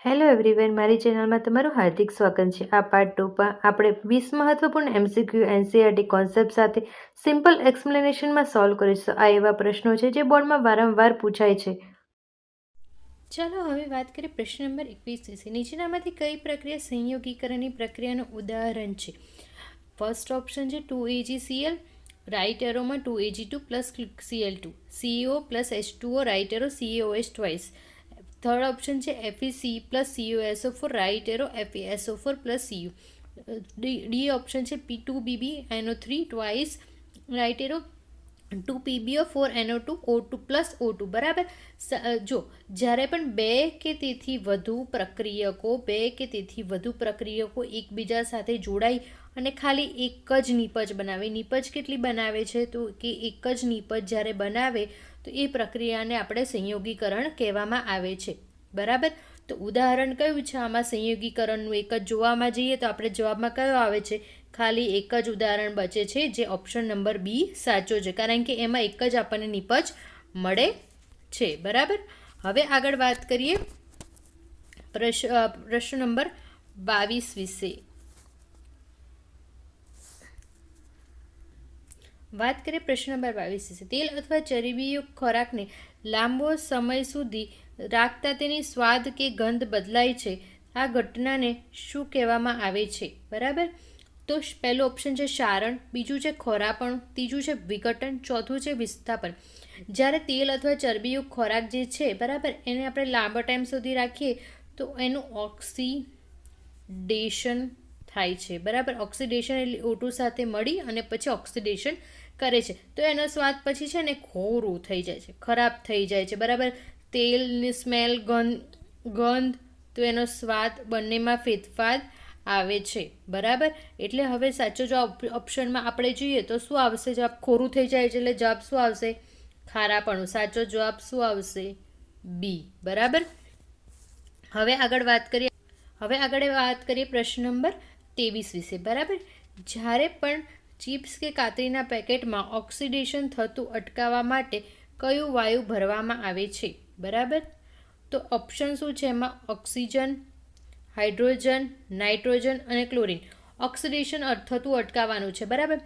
Hello everyone, મારી ચેનલમાં તમારું હાર્દિક સ્વાગત છે। આ પાર્ટ 2 માં આપણે 20 મહત્વપૂર્ણ એમસીક્યુ એનસીઈઆરટી કોન્સેપ્ટ સાથે સિમ્પલ એક્સપ્લેનેશનમાં સોલ્વ કરીશું। આ એવા પ્રશ્નો છે જે બોર્ડમાં વારંવાર પૂછાય છે। ચાલો હવે વાત કરીએ પ્રશ્ન નંબર 21 વિશે। નીચેનામાંથી કઈ પ્રક્રિયા સંયોગીકરણની પ્રક્રિયાનું ઉદાહરણ છે? ફર્સ્ટ ઓપ્શન છે 2AgCl, રાઇટ એરોમાં 2Ag2 plus Cl2, CO plus H2O, right arrow CaOH twice. Third option છે FeC plus CuSO4, right arrow FeSO4 plus Cu। D option છે P2BbNO3 twice, right arrow 2PbO4NO2 O2 plus O2। બરાબર। જો જ્યારે પણ બે કે તેથી વધુ પ્રક્રિયકો એકબીજા સાથે જોડાઈ અને ખાલી એક જ નીપજ બનાવે, નીપજ કેટલી બનાવે છે તો કે એક જ નીપજ જ્યારે બનાવે તો એ પ્રક્રિયાને આપણે સંયોગીકરણ કહેવામાં આવે છે। બરાબર। તો ઉદાહરણ કયું છે આમાં સંયોગીકરણનું? એક જ જોવામાં જઈએ તો આપણે જવાબમાં કયો આવે છે? ખાલી એક જ ઉદાહરણ બચે છે, જે ઓપ્શન નંબર બી સાચો છે, કારણ કે એમાં એક જ આપણને નીપજ મળે છે। બરાબર। હવે આગળ વાત કરીએ પ્રશ્ન નંબર 22 વિશે। વાત કરીએ પ્રશ્ન નંબર 22 વિશે। તેલ અથવા ચરબીયુક્ત ખોરાકને લાંબો સમય સુધી રાખતા તેની સ્વાદ કે ગંધ બદલાય છે, આ ઘટનાને શું કહેવામાં આવે છે? બરાબર। તો પહેલું ઓપ્શન છે સારણ, બીજું છે ખોરાપણું, ત્રીજું છે વિઘટન, ચોથું છે વિસ્થાપન। જ્યારે તેલ અથવા ચરબીયુક્ત ખોરાક જે છે, બરાબર, એને આપણે લાંબા ટાઈમ સુધી રાખીએ તો એનું ઓક્સિડેશન થાય છે। બરાબર। ઓક્સિડેશન એટલે O2 સાથે મળી અને પછી ઓક્સિડેશન કરે છે, તો એનો સ્વાદ પછી છે ને ખોરું થઈ જાય છે, ખરાબ થઈ જાય છે। બરાબર। તેલની સ્મેલ, ગંધ, તો એનો સ્વાદ બંનેમાં ફેરફાર આવે છે। બરાબર। એટલે હવે સાચો જવાબ ઓપ્શનમાં આપણે જોઈએ તો શું આવશે? જવાબ ખોરું થઈ જાય છે એટલે જવાબ શું આવશે? ખારાપણું। સાચો જવાબ શું આવશે? બી। બરાબર। હવે આગળ વાત કરીએ પ્રશ્ન નંબર 23 વિશે। બરાબર। જ્યારે પણ ચિપ્સ કે કાતરીના પેકેટમાં ઓક્સિડેશન થતું અટકાવવા માટે કયું વાયુ ભરવામાં આવે છે? બરાબર। તો ઓપ્શન શું છે એમાં? ઓક્સિજન, હાઇડ્રોજન, નાઇટ્રોજન અને ક્લોરિન। ઓક્સિડેશન થતું અટકાવવાનું છે। બરાબર।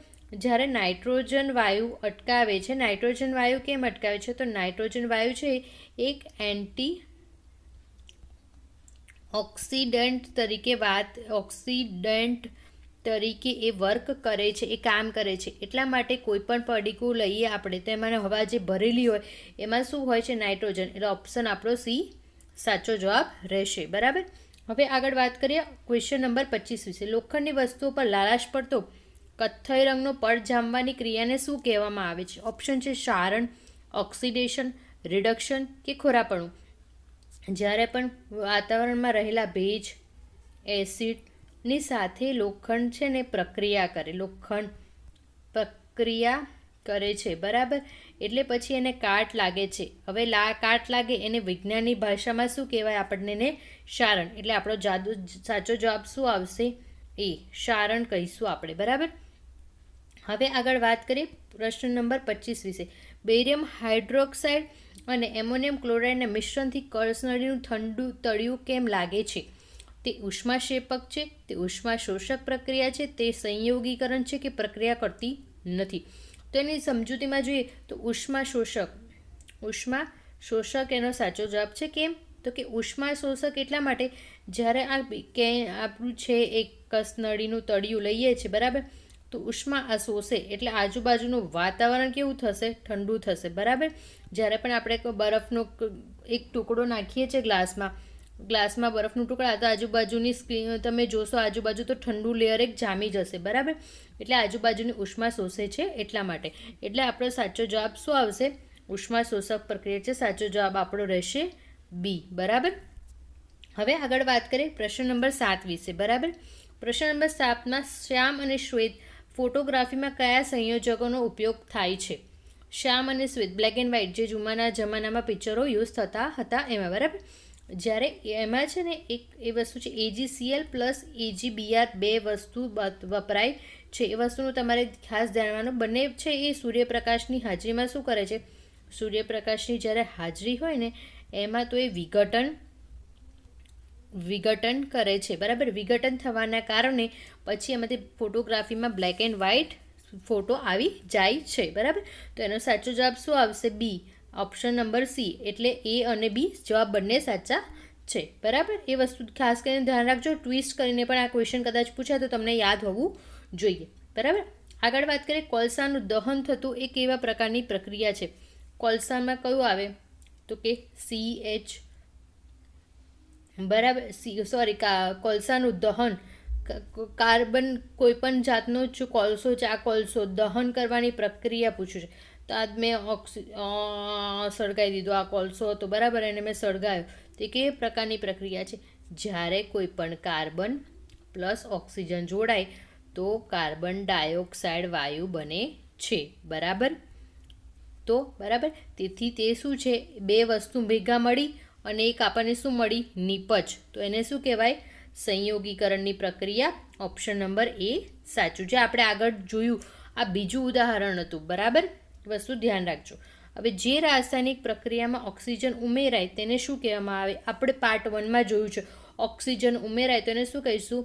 જ્યારે નાઇટ્રોજન વાયુ અટકાવે છે, નાઇટ્રોજન વાયુ કેમ અટકાવે છે? તો નાઇટ્રોજન વાયુ છે એક એન્ટી ઓક્સિડન્ટ તરીકે એ વર્ક કરે છે, એ કામ કરે છે। એટલા માટે કોઈ પણ પડીકું લઈએ આપણે તો એમાં હવા જે ભરેલી હોય એમાં શું હોય છે? નાઇટ્રોજન। એટલે ઓપ્શન આપણો સી સાચો જવાબ રહેશે। બરાબર। હવે આગળ વાત કરીએ ક્વેશ્ચન નંબર 25 વિશે। લોખંડની વસ્તુઓ પર લાલાશ પડતો કથ્થઈ રંગનો પડ જામવાની ક્રિયાને શું કહેવામાં આવે છે? ઓપ્શન છે સારણ, ઓક્સિડેશન, રિડક્શન કે ખોરાપણું। જ્યારે પણ વાતાવરણમાં રહેલા ભેજ, એસિડની સાથે લોખંડ છે ને પ્રક્રિયા કરે છે। બરાબર। એટલે પછી એને કાટ લાગે છે। હવે કાટ લાગે એને વિજ્ઞાનની ભાષામાં શું કહેવાય? આપણને એને સારણ। એટલે આપણો સાચો જવાબ શું આવશે? એ સારણ કહીશું આપણે। બરાબર। હવે આગળ વાત કરીએ પ્રશ્ન નંબર 25 વિશે। બેરિયમ હાઇડ્રોક્સાઇડ અને એમોનિયમ ક્લોરાઇડના મિશ્રણથી કળશનળીનું ઠંડુ તળિયું કેમ લાગે છે? તે ઉષ્માક્ષેપક છે, તે ઉષ્મા શોષક પ્રક્રિયા છે, તે સંયોગીકરણ છે કે પ્રક્રિયા કરતી નથી? તો એની સમજૂતીમાં જોઈએ તો ઉષ્મા શોષક એનો સાચો જવાબ છે। કેમ? તો કે ઉષ્મા શોષક એટલા માટે જ્યારે આપણું છે એક કસનળીનું તળિયું લઈએ છીએ, બરાબર, તો ઉષ્મા આ શોષે એટલે આજુબાજુનું વાતાવરણ કેવું થશે? ઠંડુ થશે। બરાબર। જ્યારે પણ આપણે બરફનો એક ટુકડો નાખીએ છીએ ગ્લાસમાં બરફનું ટુકડા, તો આજુબાજુની તમે જોશો આજુબાજુ તો ઠંડુ લેયર એક જામી જશે। બરાબર। એટલે આજુબાજુની ઉષ્મા શોષે છે એટલા માટે। એટલે આપણો સાચો જવાબ શું આવશે? ઉષ્મા શોષક પ્રક્રિયા છે। સાચો જવાબ આપણો રહેશે બી। બરાબર। હવે આગળ વાત કરીએ પ્રશ્ન નંબર 7 વિશે। બરાબર। પ્રશ્ન નંબર 7માં શ્યામ અને શ્વેત ફોટોગ્રાફીમાં કયા સંયોજકોનો ઉપયોગ થાય છે? શ્યામ અને શ્વેત, બ્લેક એન્ડ વ્હાઇટ, જે જૂના જમાનામાં પિક્ચરો યુઝ થતા હતા એમાં। બરાબર। જ્યારે એમાં છે ને એક એ વસ્તુ છે AgCl પ્લસ AgBr, બે વસ્તુ વપરાય છે। એ વસ્તુનું તમારે ખાસ જાણવાનું, બંને છે એ સૂર્યપ્રકાશની હાજરીમાં શું કરે છે? સૂર્યપ્રકાશની જ્યારે હાજરી હોય ને એમાં તો એ વિઘટન વિઘટન કરે છે, બરાબર. વિઘટન થવાના કારણે પછી એમાંથી ફોટોગ્રાફીમાં બ્લેક એન્ડ વ્હાઇટ ફોટો આવી જાય છે, બરાબર. તો એનો સાચો જવાબ શું આવશે? બી, ઓપ્શન નંબર સી. એટલે એ અને બી જવાબ બંને સાચા છે, બરાબર. એ વસ્તુ ખાસ કરીને ધ્યાન રાખજો. ટ્વિસ્ટ કરીને પણ આ ક્વેશ્ચન કદાચ પૂછાય તો તમને યાદ હોવું જોઈએ, બરાબર. આગળ વાત કરીએ, કોલસાનું દહન થતું એ કેવા પ્રકારની પ્રક્રિયા છે? કોલસામાં કયું આવે? તો કે CH, બરાબર. કોલસાનું દહન, કાર્બન કોઈ પણ જાતનો જો કોલસો છે, આ કોલસો દહન કરવાની પ્રક્રિયા પૂછ્યું છે. તો આજ મેં સળગાવી દીધો, આ કોલસો હતો, બરાબર, એને મેં સળગાવ્યો. તે કેવી પ્રકારની પ્રક્રિયા છે? જ્યારે કોઈ પણ કાર્બન પ્લસ ઓક્સિજન જોડાય તો કાર્બન ડાયોક્સાઇડ વાયુ બને છે, બરાબર. તો બરાબર, તેથી તે શું છે? બે વસ્તુ ભેગા મળી અને એક આપણને શું મળી? નિપજ. તો એને શું કહેવાય? સંયોગીકરણની પ્રક્રિયા. ઓપ્શન નંબર એ સાચું. જે આપણે આગળ જોયું આ બીજું ઉદાહરણ હતું, બરાબર. વસ્તુ ધ્યાન રાખજો. હવે જે રાસાયણિક પ્રક્રિયામાં ઓક્સિજન ઉમેરાય તેને શું કહેવામાં આવે? આપણે પાર્ટ 1માં જોયું છે. ઓક્સિજન ઉમેરાય તો એને શું કહીશું?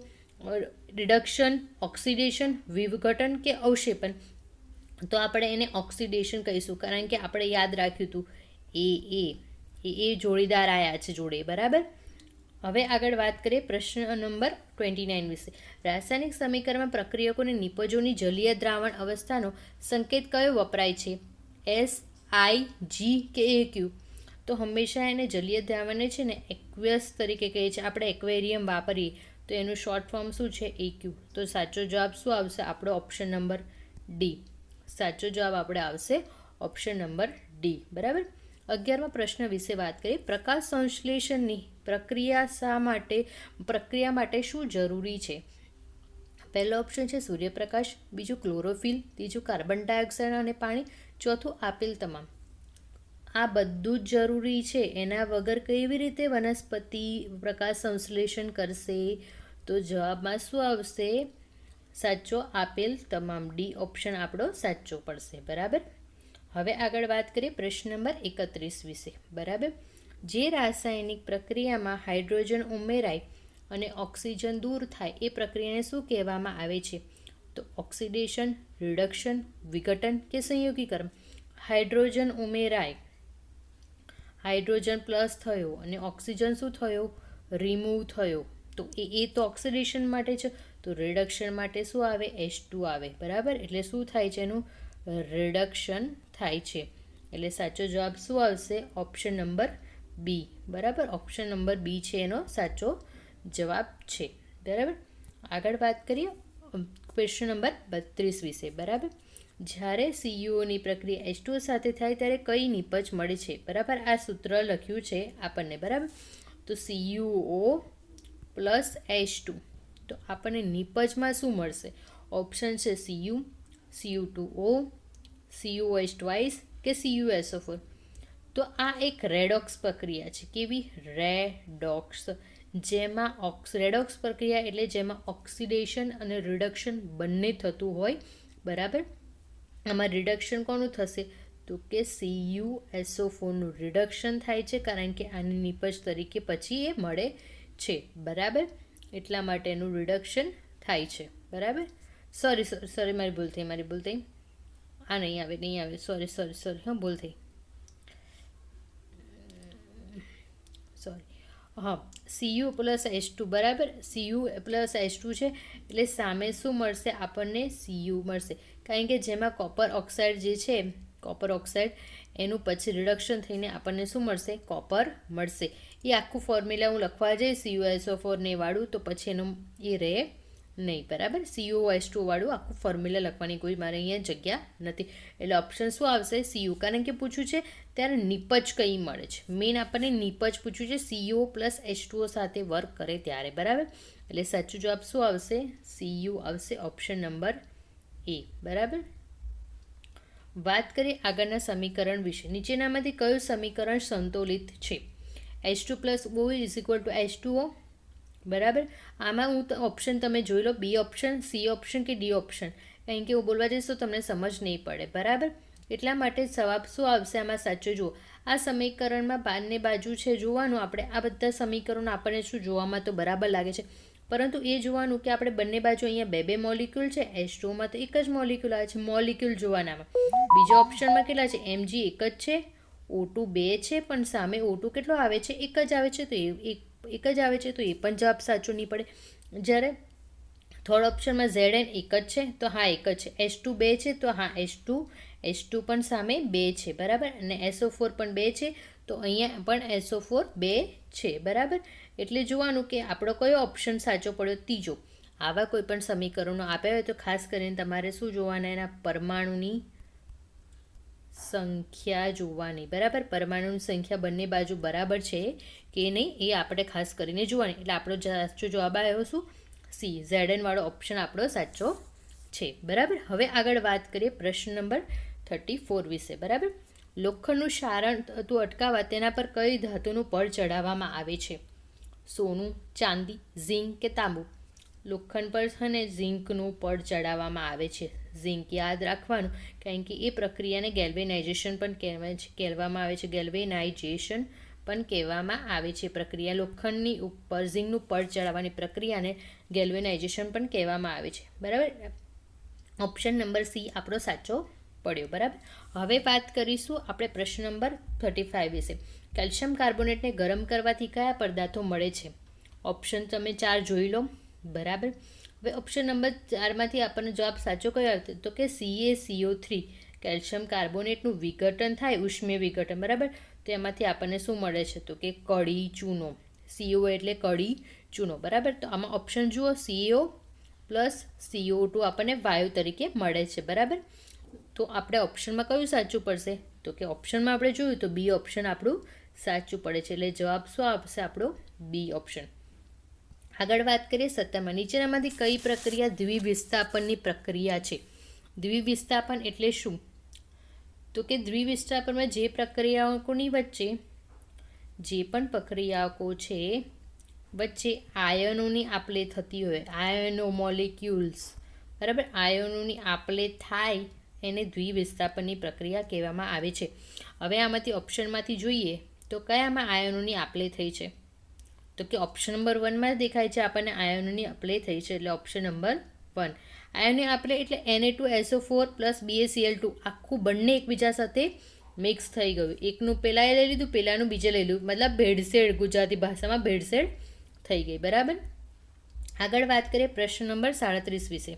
રિડક્શન, ઓક્સિડેશન, વિઘટન કે અવક્ષેપન? તો આપણે એને ઓક્સિડેશન કહીશું, કારણ કે આપણે યાદ રાખ્યું હતું એ જોડીદાર આયા છે જોડે, બરાબર. હવે આગળ વાત કરીએ પ્રશ્ન નંબર 29 વિશે. રાસાયણિક સમીકરણમાં પ્રક્રિયકોને નિપજોની જલીય દ્રાવણ અવસ્થાનો સંકેત કયો વપરાય છે? S, I, G કે AQ? તો હંમેશા એને જલીય દ્રાવણને છે ને એક્વિયસ તરીકે કહીએ છીએ. આપણે એક્વેરિયમ વાપરીએ તો એનું શોર્ટ ફોર્મ શું છે? AQ. તો સાચો જવાબ શું આવશે? આપણો ઓપ્શન નંબર ડી. સાચો જવાબ આપણે આવશે ઓપ્શન નંબર ડી, બરાબર. 11મા પ્રશ્ન વિશે વાત કરીએ. પ્રકાશ સંશ્લેષણની પ્રક્રિયા માટે શું જરૂરી છે? પહેલો ઓપ્શન છે સૂર્યપ્રકાશ, બીજું ક્લોરોફિલ, ત્રીજું કાર્બન ડાયોક્સાઇડ અને પાણી, ચોથું આપેલ તમામ. આ બધું જ જરૂરી છે. એના વગર કેવી રીતે વનસ્પતિ પ્રકાશ સંશ્લેષણ કરશે? તો જવાબમાં શું આવશે? સાચો આપેલ તમામ. ડી ઓપ્શન આપણો સાચો પડશે, બરાબર. હવે આગળ વાત કરીએ પ્રશ્ન નંબર 31 વિશે, બરાબર. જે રાસાયણિક પ્રક્રિયામાં હાઇડ્રોજન ઉમેરાય અને ઓક્સિજન દૂર થાય એ પ્રક્રિયાને શું કહેવામાં આવે છે? તો ઓક્સિડેશન, રિડક્શન, વિઘટન કે સંયોગીકરણ? હાઇડ્રોજન ઉમેરાય, હાઇડ્રોજન પ્લસ થયો અને ઓક્સિજન શું થયો? રિમૂવ થયો. તો એ તો ઓક્સિડેશન માટે છે. તો રિડક્શન માટે શું આવે? H2 આવે, બરાબર. એટલે શું થાય છે? એનું રિડક્શન થાય છે. એટલે સાચો જવાબ શું આવશે? ઓપ્શન નંબર બી, બરાબર. ઓપ્શન નંબર બી છે એનો સાચો જવાબ છે, બરાબર. આગળ વાત કરીએ ક્વેશ્ચન નંબર 32 વિશે, બરાબર. જ્યારે CuOની પ્રક્રિયા H2O સાથે થાય ત્યારે કઈ નિપજ મળે છે? બરાબર. આ સૂત્ર લખ્યું છે આપણને, બરાબર. તો CuO પ્લસ H2. તો આપણને નિપજમાં શું મળશે? ઓપ્શન છે Cu, Cu2O, CuOH ટ્વાઇસ કે CuSO4. તો આ એક રેડોક્સ પ્રક્રિયા છે. કેવી? રેડોક્સ. રેડોક્સ પ્રક્રિયા એટલે જેમાં ઓક્સિડેશન અને રિડક્શન બંને થતું હોય, બરાબર. આમાં રિડક્શન કોનું થશે? તો કે CuSO4નું રિડક્શન થાય છે, કારણ કે આની નિપજ તરીકે પછી એ મળે છે, બરાબર. એટલા માટે એનું રિડક્શન થાય છે, બરાબર. સોરી મારી ભૂલ થઈ. આ નહીં આવે. સોરી હા, ભૂલ થઈ. હા, Cu પ્લસ H2, બરાબર. Cu પ્લસ H2 છે એટલે સામે શું મળશે? આપણને Cu મળશે, કારણ કે જેમાં કોપર ઓક્સાઇડ જે છે, કોપર ઓક્સાઇડ એનું પછી રિડક્શન થઈને આપણને શું મળશે? કોપર મળશે. એ આખું ફોર્મ્યુલા હું લખવા જઈશ CuSO4 ને વાળું તો પછી એનું એ રહે નહીં, બરાબર. CuO2 વાળું આખું ફોર્મ્યુલા લખવાની કોઈ મારે અહીંયા જગ્યા નથી. એટલે ઓપ્શન શું આવશે? Cu. કારણ કે પૂછ્યું છે ત્યારે નિપજ કઈ મળે છે. મેઇન આપણને નિપજ પૂછ્યું છે Cu પ્લસ H2O સાથે વર્ક કરે ત્યારે, બરાબર. એટલે સાચું જવાબ શું આવશે? Cu આવશે, ઓપ્શન નંબર એ, બરાબર. વાત કરીએ આગળના સમીકરણ વિશે. નીચેનામાંથી કયું સમીકરણ સંતુલિત છે? H2 plus O is equal to H2O, બરાબર. આમાં હું ઓપ્શન તમે જોઈ લો, બી ઓપ્શન, સી ઓપ્શન કે ડી ઓપ્શન, કારણ કે હું બોલવા જઈશ તો તમને સમજ નહીં પડે, બરાબર. એટલા માટે જવાબ શું આવશે આમાં સાચો? જુઓ, આ સમીકરણમાં બંને બાજુ છે જોવાનું આપણે, આ બધા સમીકરણો આપણને શું જોવામાં તો બરાબર લાગે છે, પરંતુ એ જોવાનું કે આપણે બંને બાજુ અહીંયા બે બે મોલિક્યુલ છે, H2માં તો એક જ મોલિક્યુલ આવે છે, મોલિક્યુલ જોવાનામાં. બીજા ઓપ્શનમાં કેટલા છે, Mg એક જ છે, O2 બે છે, પણ સામે O2 કેટલો આવે છે, એક જ આવે છે, તો એક જ આવે છે, તો એ પણ જવાબ સાચો નહીં પડે. જ્યારે થર્ડ ઓપ્શનમાં Zn એક જ છે, તો હા એક જ છે, H2 બે છે, તો હા H2 પણ સામે બે છે, બરાબર, અને SO4 પણ બે છે, તો અહીંયા પણ SO4 બે છે, બરાબર. એટલે જોવાનું કે આપણો કયો ઓપ્શન સાચો પડ્યો, ત્રીજો. આવા કોઈ પણ સમીકરણો આપ્યા હોય તો ખાસ કરીને તમારે શું જોવાના, એના પરમાણુની સંખ્યા જોવાની, બરાબર. પરમાણુની સંખ્યા બંને બાજુ બરાબર છે કે નહીં એ આપણે ખાસ કરીને જોવાની. એટલે આપણો સાચો જવાબ આવ્યો શું, સી, Zn વાળો ઓપ્શન આપણો સાચો છે, બરાબર. હવે આગળ વાત કરીએ પ્રશ્ન નંબર 34 વિશે, બરાબર. લોખંડનું ક્ષારણ થતું અટકાવવા તેના પર કઈ ધાતુનું પડ ચડાવવામાં આવે છે, સોનું, ચાંદી, ઝીંક કે તાંબુ. લોખંડ પર છે ને ઝીંકનું પડ ચડાવવામાં આવે છે. ઝીંક યાદ રાખવાનું, કારણ કે એ પ્રક્રિયાને ગેલ્વેનાઇઝેશન પણ કહેવામાં આવે છે, ગેલ્વેનાઇઝેશન પણ કહેવામાં આવે છે પ્રક્રિયા. લોખંડની ઉપર ઝીંકનું પડ ચડાવવાની પ્રક્રિયાને ગેલ્વેનાઇઝેશન પણ કહેવામાં આવે છે, બરાબર. ઓપ્શન નંબર સી આપણો સાચો પડ્યો, બરાબર. હવે વાત કરીશું આપણે પ્રશ્ન નંબર 35 વિશે. કેલ્શિયમ કાર્બોનેટને ગરમ કરવાથી કયા પદાર્થો મળે છે? ઓપ્શન તમે 4 જોઈ લો, બરાબર. હવે ઓપ્શન નંબર 4માંથી આપણને જવાબ સાચો કયો આવ્યો, તો કે CaCO3. કેલ્શિયમ કાર્બોનેટનું વિઘટન થાય, ઉષ્મીય વિઘટન, બરાબર. તો એમાંથી આપણને શું મળે છે, તો કે કળી ચૂનો. CO એટલે કળી ચૂનો, બરાબર. તો આમાં ઓપ્શન જુઓ, CO પ્લસ CO2 આપણને વાયુ તરીકે મળે છે, બરાબર. તો આપણે ઓપ્શનમાં કયું સાચું પડશે, તો કે ઓપ્શનમાં આપણે જોયું તો બી ઓપ્શન આપણું સાચું પડે છે. એટલે જવાબ શું આવશે આપણો, બી ઓપ્શન. આગળ વાત કરીએ 17માં. નીચેનામાંથી કઈ પ્રક્રિયા દ્વિવિસ્થાપનની પ્રક્રિયા છે? દ્વિવિસ્થાપન એટલે શું, તો કે દ્વિવિસ્થાપનમાં જે પ્રક્રિયાઓની વચ્ચે જે પણ પ્રક્રિયાઓ છે વચ્ચે આયનોની આપલે થતી હોય, આયનો મોલિક્યુલ્સ, બરાબર, આયનોની આપલે થાય એને દ્વિવિસ્થાપનની પ્રક્રિયા કહેવામાં આવે છે. હવે આમાંથી ઓપ્શનમાંથી જોઈએ તો કયામાં આયનોની આપલે થઈ છે, તો કે ઓપ્શન નંબર 1માં દેખાય છે આપણને આયનોની આપલે થઈ છે, એટલે ઓપ્શન નંબર 1. આયનોની આપલે એટલે Na2SO4 પ્લસ BaCl2, આખું બંને એકબીજા સાથે મિક્સ થઈ ગયું. એકનું પહેલાં લઈ લીધું, પહેલાંનું બીજે લઈ લીધું, મતલબ ભેળસેળ, ગુજરાતી ભાષામાં ભેળસેળ થઈ ગઈ, બરાબર. આગળ વાત કરીએ પ્રશ્ન નંબર 37 વિશે.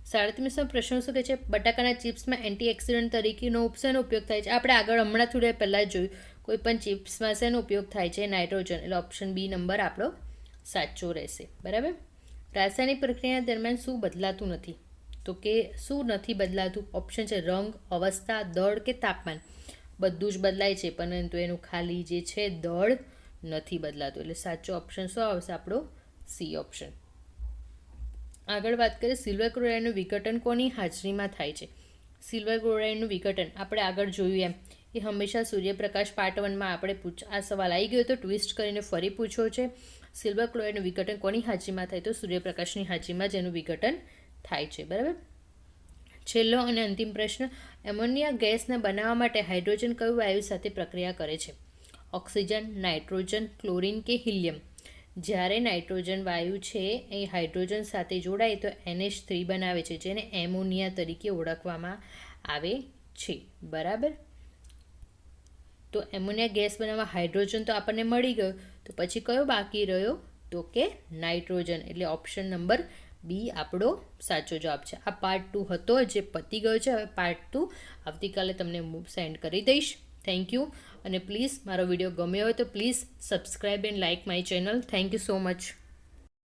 37માં પ્રશ્ન શું કહે છે, બટાકાના ચિપ્સમાં એન્ટીઓક્સિડન્ટ તરીકેનો શેનો ઉપયોગ થાય છે? આપણે આગળ હમણાં થોડી પહેલાં જોયું, કોઈ પણ ચિપ્સમાં શેનો ઉપયોગ થાય છે, નાઇટ્રોજન. એટલે ઓપ્શન બી નંબર આપણો સાચો રહેશે, બરાબર. રાસાયણિક પ્રક્રિયા દરમિયાન શું બદલાતું નથી, તો કે શું નથી બદલાતું? ઓપ્શન છે રંગ, અવસ્થા, દળ કે તાપમાન. બધું જ બદલાય છે, પરંતુ એનું ખાલી જે છે દળ નથી બદલાતું. એટલે સાચો ઓપ્શન શું આવશે આપણો, સી ઓપ્શન. આગળ વાત કરીએ સિલ્વર ક્લોરાઇડનું વિઘટન કોની હાજરીમાં થાય છે? સિલ્વર ક્લોરાઇડનું વિઘટન આપણે આગળ જોયું એમ એ હંમેશા સૂર્યપ્રકાશ પાર્ટ 1માં આપણે આ સવાલ આવી ગયો તો ટ્વિસ્ટ કરીને ફરી પૂછ્યો છે. સિલ્વર ક્લોરાઇડનું વિઘટન કોની હાજરીમાં થાય, તો સૂર્યપ્રકાશની હાજરીમાં જેનું વિઘટન થાય છે, બરાબર. છેલ્લો અને અંતિમ પ્રશ્ન, એમોનિયા ગેસને બનાવવા માટે હાઇડ્રોજન કયું વાયુ સાથે પ્રક્રિયા કરે છે? ઓક્સિજન, નાઇટ્રોજન, ક્લોરિન કે હિલિયમ. જ્યારે નાઇટ્રોજન વાયુ છે એ હાઇડ્રોજન સાથે જોડાય તો NH3 બનાવે છે, જેને એમોનિયા તરીકે ઓળખવામાં આવે છે, બરાબર. તો એમોનિયા ગેસ બનાવવા હાઇડ્રોજન તો આપણને મળી ગયો, તો પછી કયો બાકી રહ્યો, તો કે નાઇટ્રોજન. એટલે ઓપ્શન નંબર બી આપણો સાચો જવાબ છે. આ પાર્ટ 2 હતો જે પતી ગયો છે. હવે પાર્ટ 2 આવતીકાલે તમને સેન્ડ કરી દઈશ. Thank you. અને પ્લીઝ મારો વિડીયો ગમ્યો હોય તો please subscribe and like my channel. Thank you so much.